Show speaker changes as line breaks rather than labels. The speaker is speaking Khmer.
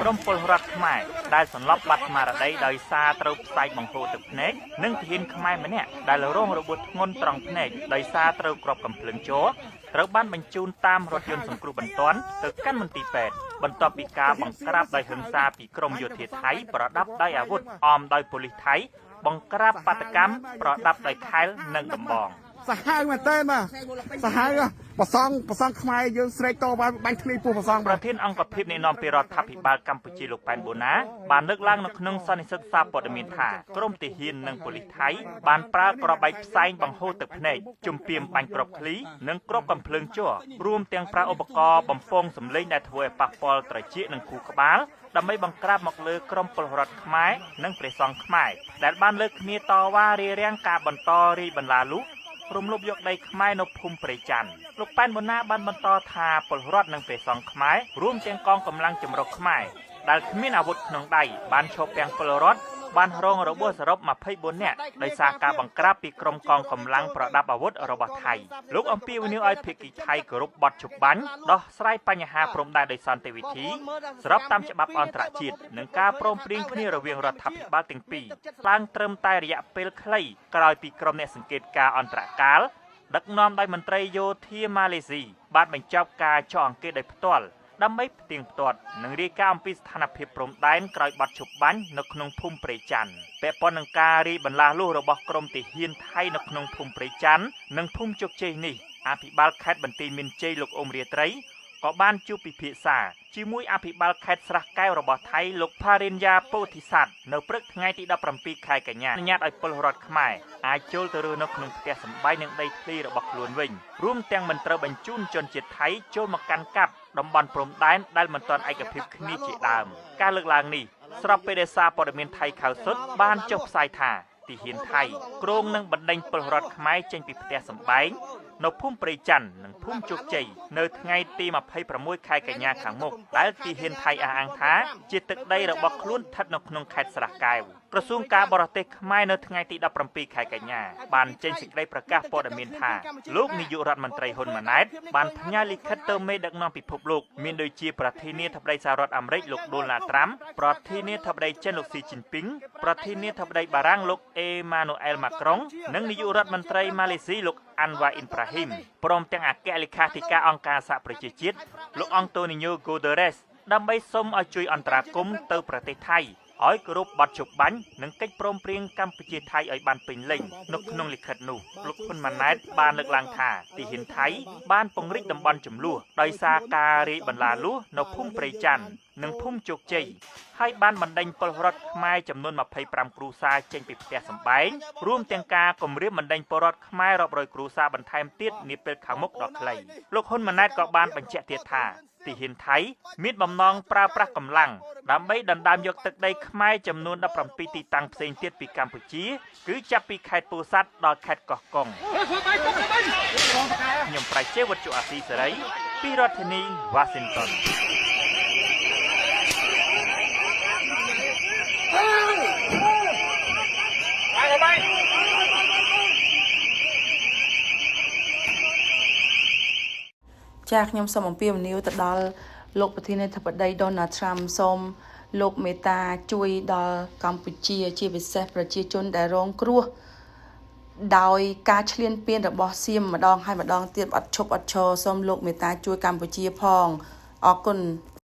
ក្រុមពលរដ្ឋខ្មែរដែលសន្លប់បាត់ស្មារតីដោយសារត្រូវផ្សាយបង្ហូរទឹកភ្នែកនិងទាហានខ្មែរម្នាក់ដែលរងរបួសធ្ងន់ត្រង់ភ្នែកដោយសារត្រូវគ្រាប់កាំភ្លើងជ័រត្រូវបានបញ្ជូនតាមរថយន្តសង្គ្រោះបន្ទាន់ទៅកាន់មន្ទីរពេទ្យបន្ទាប់ពីការបង្ក្រាបដោយហិង្សាពីក្រមយោធាថៃប្រដាប់ដោយអាវុធអមដោយប៉ូលីសថៃបង្ក្រាបបាតកម្មប្រដាប់ដោយខែលនិងដំបង
សាហាវមែនតើសាហាវប្រសងខ្មែរយើងស្រែកតបានបាញ់ធ្លីពោះប្រសង
ប្រធានអង្គភិបនៃនាំពីរដ្ឋាភិបាលកម្ពុជាលោកប៉ែនបូណាបានលើកឡើងនៅក្នុងសន្និសីទសារព័ត៌មានថាក្រមទាហាននិងប៉ូលីសថៃបានប្រើក្របបែកផ្សែងបង្ហូរទឹកភ្នែកជំពាមបាញ់គ្រាប់ឃ្លីនិងគ្រាប់កាំភ្លើងជ័ររួមទាំងប្រើឧបករណ៍បំពងសម្លេងដែលធ្វើឲ្យប៉ះពាល់ត្រចៀកនិងខួរក្បាលដើម្បីបង្ក្រាបមកលើក្រមពលរដ្ឋខ្មែរនិងព្រះសង្ឃខ្មែរដែលបានលើកគ្នាតវ៉ារារាំងការបន្តរីបន្លាលុះរំលោភយកដីខ្មែរនៅភូមិព្រៃច័ន្ទលោកប៉ែនបូណាបានបន្តថាពលរដ្ឋនិងព្រះសង្ឃខ្មែររួមទាំងកងកម្លាំងចម្រុះខ្មែរដែលគ្មានអាវុធក្នុងដៃបានឈប់ទាំងពលរដ្ឋបានរងរបួសសរុប24នាក់ដោយសារការបង្ក្រាបពីក្រុមកងកម្លាំងប្រដាប់អាវុធរបស់ថៃលោកអំពាវនាវឲ្យភាគីថៃគោរពបទជបាញ់ដោះស្រាយបញ្ហាព្រំដែនដោយសន្តិវិធីស្របតាមច្បាប់អន្តរជាតិនិងការព្រមព្រៀងគ្នារវាងរដ្ឋាភិបាលទាំងពីរឡើងត្រឹមតែរយៈពេលខ្លីក្រោយពីក្រុមអ្នកសង្កេតការណ៍អន្តរកាលដឹកនាំដោយមន្ត្រីយោធាម៉ាឡេស៊ីបានបញ្ចប់ការចុះអង្កេតដោយផ្ទាល់ដើម្បីផ្ទៀងផ្ទាត់និងរាយការណ៍អំពីស្ថានភាពព្រំដែនក្រោយបាត់ឈប់បាញ់នៅក្នុងភូមិព្រៃច័ន្ទពាក់ព័ន្ធនឹងការរីបន្លាស់លុះរបស់ក្រុមទាហានថៃនៅក្នុងភូមិព្រៃច័ន្ទនិងភូមិជោគជ័យនេះអភិបាលខេត្តបន្ទាយមានជ័យលោកអ៊ុំរាត្រីក៏បានជួបពិភាក្សាជាមួយអភិបាលខេត្តស្រះកែវរបស់ថៃលោកផារិនយ៉ាពោធិស័តនៅព្រឹកថ្ងៃទី17ខែកញ្ញាអនុញ្ញាតឲ្យពលរដ្ឋខ្មែរអាចចូលទៅរស់នៅក្នុងផ្ទះសម្បែងនិងដីធ្លីរបស់ខ្លួនវិញរួមទាំងមិនត្រូវបញ្ជូនជនជាតិថៃចូលមកកាន់កាប់តំបន់ព្រំដែនដែលមិនទាន់ឯកភាពគ្នាជាដើមការលើកឡើងនេះស្របពេលដែលសារព័ត៌មានថៃខៅសុទ្ធបានចុះផ្សាយថាទាហានថៃគ្រងនឹងបណ្ដេញពលរដ្ឋខ្មែរចេញពីផ្ទះសម្បែងនៅភូមិព្រៃច័ន្ទនិងភូមិជោគជ័យនៅថ្ងៃទី26ខែកញ្ញាខាងមុខដែលទាហានថៃអះអាងថាជាទឹកដីរបស់ខ្លួនស្ថិតនៅក្នុងខេត្តស្រះកែវក្រសួងការបរទេសខ្មែរនៅថ្ងៃទី17ខែកញ្ញាបានចេញសេចក្តីប្រកាសព័ត៌មានថាលោកនាយករដ្ឋមន្ត្រីហ៊ុនម៉ាណែតបានផ្ញើលិខិតទៅមេដឹកនាំពិភពលោកមានដូចជាប្រធានាធិបតីសហរដ្ឋអាមេរិកលោកដូណាល់ត្រាំប្រធានាធិបតីចិនលោកស៊ីជីនពីងប្រធានាធិបតីបារាំងលោកអេម៉ានូអែលម៉ាក្រុងនិងនាយករដ្ឋមន្ត្រីម៉ាឡេស៊ីលោកអាន់វ៉ាអ៊ីនប្រាហ៊ីមព្រមទាំងអគ្គលេខាធិការអង្គការសហប្រជាជាតិលោកអង់តូនីញ៉ូហ្គូដឺរ៉េសដើម្បីសូមឲ្យជួយអន្តរាគមន៍ទៅប្រទេសថៃឲ្យគោរពបទជបាញ់និងកិច្ចព្រមព្រៀងកម្ពុជាថៃឲ្យបានពេញលេញនៅក្នុងលិខិតនោះលោកហ៊ុនម៉ាណែតបានលើកឡើងថាទាហានថៃបានពង្រីកតំបន់ចំនួនដោយសារការរាយបន្លាលួសនៅភូមិព្រៃច័ន្ទនិងភូមិជោគជ័យហើយបានបណ្ដេញពលរដ្ឋខ្មែរចំនួន25គ្រួសារចេញពីផ្ទះសម្បែងរួមទាំងការគម្រាមបណ្ដេញពលរដ្ឋខ្មែររាប់រយគ្រួសារបន្ថែមទៀតនាពេលខាងមុខដ៏ខ្លីលោកហ៊ុនម៉ាណែតក៏បានបញ្ជាក់ទៀតថាទាហានថៃមានបំណងប្រើប្រាស់កម្លាំងដើម្បីដណ្ដើមយកទឹកដីខ្មែរចំនួន17ទីតាំងផ្សេងទៀតពីកម្ពុជាគឺចាប់ពីខេត្តពោធិ៍សាត់ដល់ខេត្តកោះកុងខ្ញុំប្រៃជេវុទ្ធុអាស៊ីសេរីពីរដ្ឋធានីវ៉ាស៊ីនតោន
ចាខ្ញុំសូមអំពាវនាវទៅដល់លោកប្រធានាធិបតី Donald Trump សូមលោកមេត្តាជួយដល់កម្ពុជាជាពិសេសប្រជាជនដែលរងគ្រោះដោយការឈ្លានពានរបស់សៀមម្ដងហើយម្ដងទៀតអត់ឈប់អត់ឈរសូមលោកមេត្តាជួយកម្ពុជាផងអរគុណ